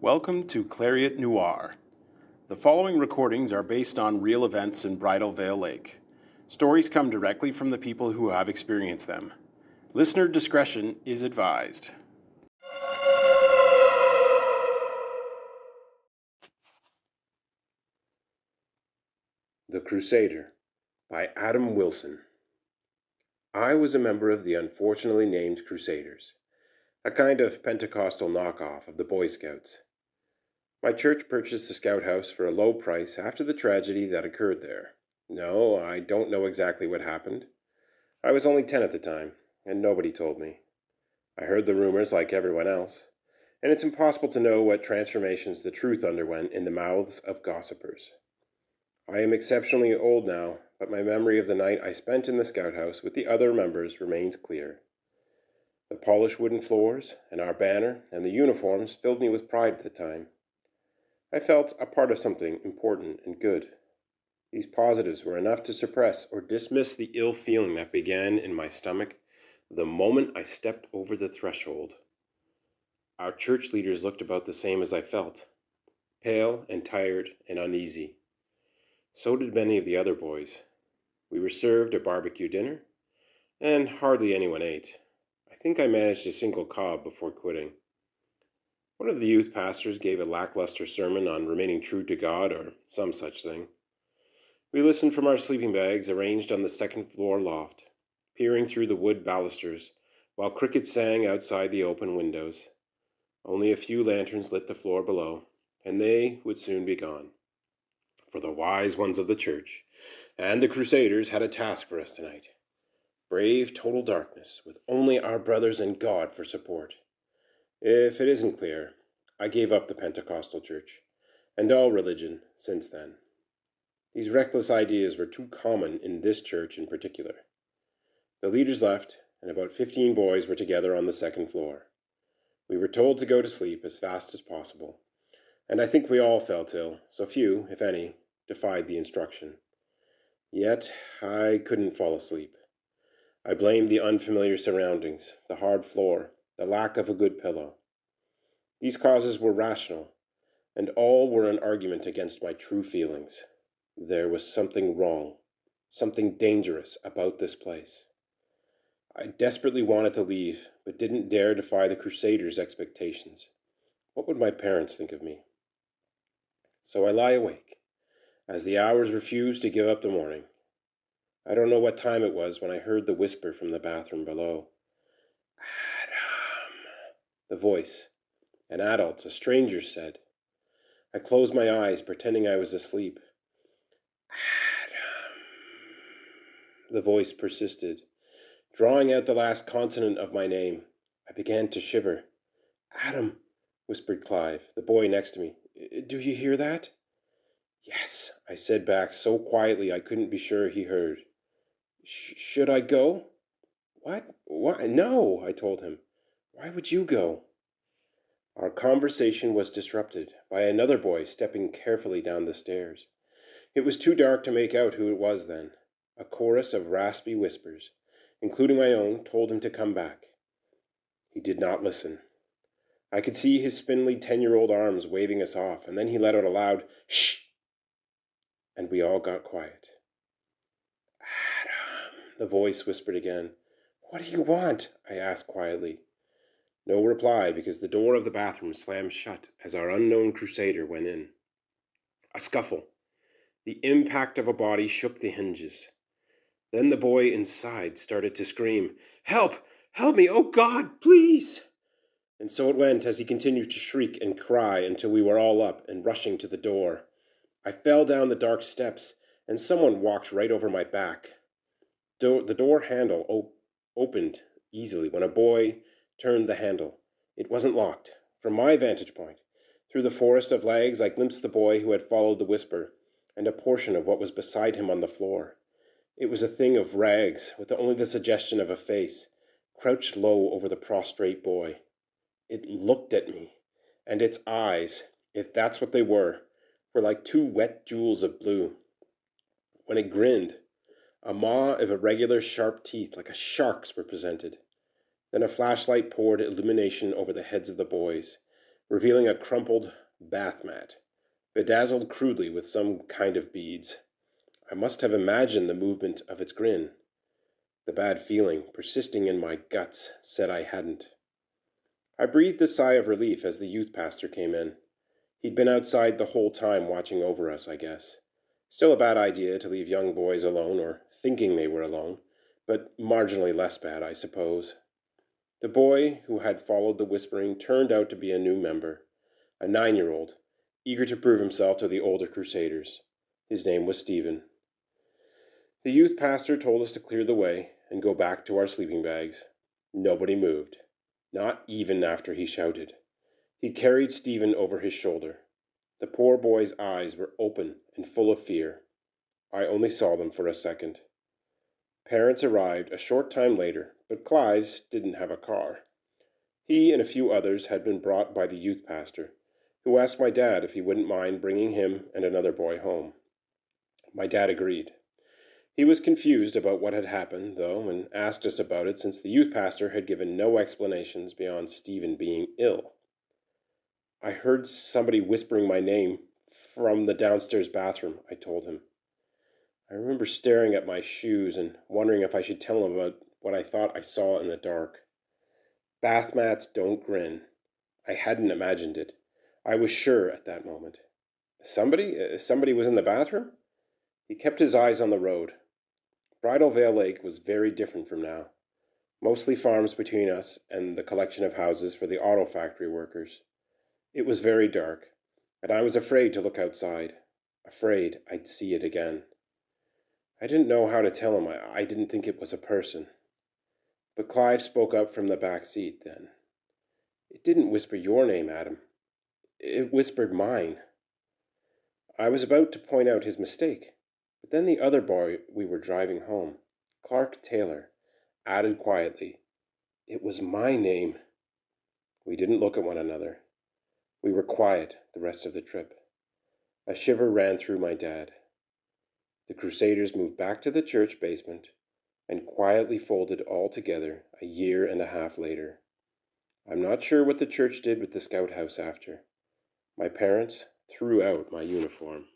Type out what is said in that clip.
Welcome to Clariot Noir. The following recordings are based on real events in Bridal Veil Lake. Stories come directly from the people who have experienced them. Listener discretion is advised. The Crusader by Adam Wilson. I was a member of the unfortunately named Crusaders, a kind of Pentecostal knockoff of the Boy Scouts. My church purchased the scout house for a low price after the tragedy that occurred there. No, I don't know exactly what happened. I was only 10 at the time, and nobody told me. I heard the rumors like everyone else, and it's impossible to know what transformations the truth underwent in the mouths of gossipers. I am exceptionally old now, but my memory of the night I spent in the scout house with the other members remains clear. The polished wooden floors, and our banner, and the uniforms filled me with pride at the time. I felt a part of something important and good. These positives were enough to suppress or dismiss the ill feeling that began in my stomach the moment I stepped over the threshold. Our church leaders looked about the same as I felt, pale and tired and uneasy. So did many of the other boys. We were served a barbecue dinner, and hardly anyone ate. I think I managed a single cob before quitting. One of the youth pastors gave a lackluster sermon on remaining true to God or some such thing. We listened from our sleeping bags arranged on the second-floor loft, peering through the wood balusters, while crickets sang outside the open windows. Only a few lanterns lit the floor below, and they would soon be gone. For the wise ones of the church and the Crusaders had a task for us tonight. Brave total darkness, with only our brothers and God for support. If it isn't clear, I gave up the Pentecostal church, and all religion since then. These reckless ideas were too common in this church in particular. The leaders left, and about 15 boys were together on the second floor. We were told to go to sleep as fast as possible, and I think we all felt ill, so few, if any, defied the instruction. Yet I couldn't fall asleep. I blamed the unfamiliar surroundings, the hard floor, the lack of a good pillow. These causes were rational, and all were an argument against my true feelings. There was something wrong, something dangerous about this place. I desperately wanted to leave, but didn't dare defy the Crusaders' expectations. What would my parents think of me? So I lie awake, as the hours refused to give up the morning. I don't know what time it was when I heard the whisper from the bathroom below. Adam. The voice, an adult, a stranger, said. I closed my eyes, pretending I was asleep. Adam. The voice persisted, drawing out the last consonant of my name. I began to shiver. Adam, whispered Clive, the boy next to me. Do you hear that? Yes, I said back so quietly I couldn't be sure he heard. Should I go? What? Why? No, I told him. Why would you go? Our conversation was disrupted by another boy stepping carefully down the stairs. It was too dark to make out who it was then. A chorus of raspy whispers, including my own, told him to come back. He did not listen. I could see his spindly 10-year-old arms waving us off, and then he let out a loud, "Shh!" And we all got quiet. Adam, the voice whispered again. What do you want? I asked quietly. No reply, because the door of the bathroom slammed shut as our unknown Crusader went in. A scuffle. The impact of a body shook the hinges. Then the boy inside started to scream, Help! Help me! Oh God, please! And so it went as he continued to shriek and cry until we were all up and rushing to the door. I fell down the dark steps, and someone walked right over my back. The door handle opened easily when a boy turned the handle. It wasn't locked. From my vantage point, through the forest of legs, I glimpsed the boy who had followed the whisper, and a portion of what was beside him on the floor. It was a thing of rags, with only the suggestion of a face, crouched low over the prostrate boy. It looked at me, and its eyes, if that's what they were like two wet jewels of blue. When it grinned, a maw of irregular sharp teeth like a shark's were presented. Then a flashlight poured illumination over the heads of the boys, revealing a crumpled bath mat, bedazzled crudely with some kind of beads. I must have imagined the movement of its grin. The bad feeling, persisting in my guts, said I hadn't. I breathed a sigh of relief as the youth pastor came in. He'd been outside the whole time watching over us, I guess. Still a bad idea to leave young boys alone, or thinking they were alone, but marginally less bad, I suppose. The boy who had followed the whispering turned out to be a new member, a 9-year-old, eager to prove himself to the older Crusaders. His name was Stephen. The youth pastor told us to clear the way and go back to our sleeping bags. Nobody moved, not even after he shouted. He carried Stephen over his shoulder. The poor boy's eyes were open and full of fear. I only saw them for a second. Parents arrived a short time later, but Clive's didn't have a car. He and a few others had been brought by the youth pastor, who asked my dad if he wouldn't mind bringing him and another boy home. My dad agreed. He was confused about what had happened, though, and asked us about it since the youth pastor had given no explanations beyond Stephen being ill. I heard somebody whispering my name from the downstairs bathroom, I told him. I remember staring at my shoes and wondering if I should tell him about what I thought I saw in the dark. Bath mats don't grin. I hadn't imagined it. I was sure at that moment. Somebody was in the bathroom? He kept his eyes on the road. Bridal Veil Lake was very different from now. Mostly farms between us and the collection of houses for the auto factory workers. It was very dark, and I was afraid to look outside, afraid I'd see it again. I didn't know how to tell him I didn't think it was a person. But Clive spoke up from the back seat then. It didn't whisper your name, Adam. It whispered mine. I was about to point out his mistake, but then the other boy we were driving home, Clark Taylor, added quietly, "It was my name." We didn't look at one another. We were quiet the rest of the trip. A shiver ran through my dad. The Crusaders moved back to the church basement and quietly folded all together a year and a half later. I'm not sure what the church did with the scout house after. My parents threw out my uniform.